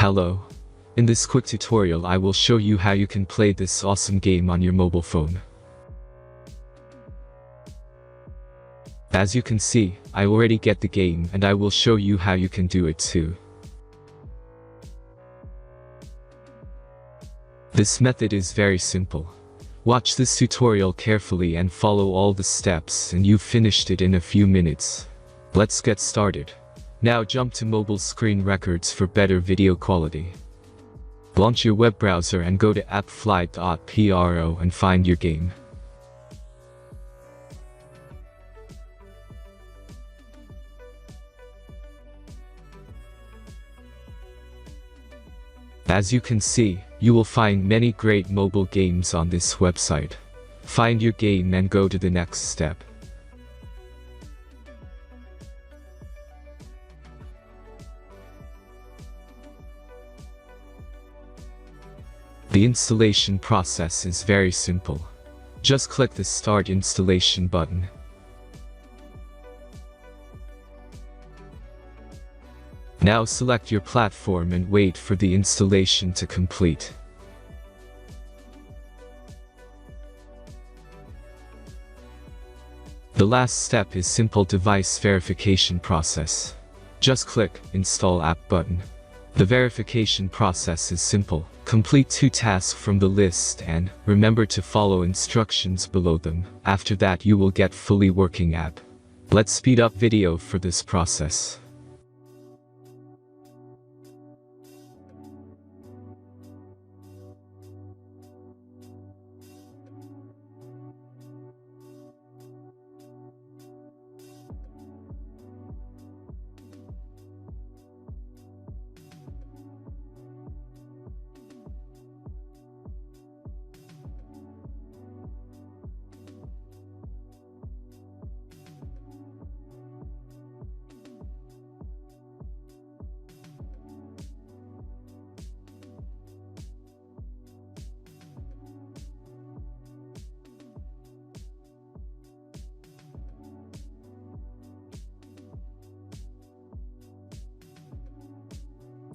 Hello. In this quick tutorial I will show you how you can play this awesome game on your mobile phone. As you can see, I already get the game and I will show you how you can do it too. This method is very simple. Watch this tutorial carefully and follow all the steps and you've finished it in a few minutes. Let's get started. Now jump to mobile screen records for better video quality. Launch your web browser and go to appflight.pro and find your game. As you can see, you will find many great mobile games on this website. Find your game and go to the next step. The installation process is very simple. Just click the Start Installation button. Now select your platform and wait for the installation to complete. The last step is simple device verification process. Just click Install App button. The verification process is simple. Complete 2 tasks from the list and remember to follow instructions below them. After that you will get fully working app. Let's speed up video for this process.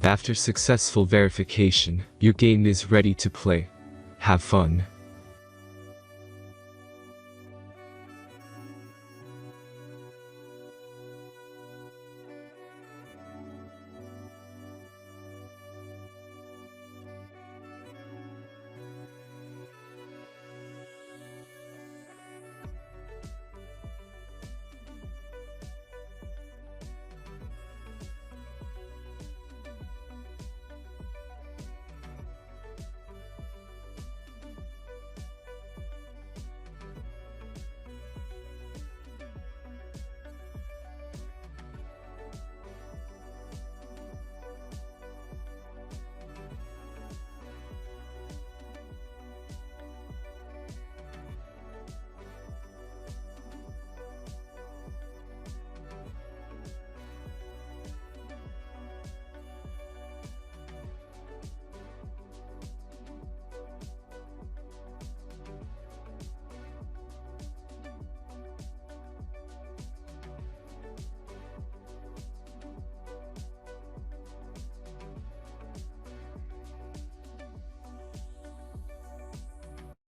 After successful verification, your game is ready to play. Have fun.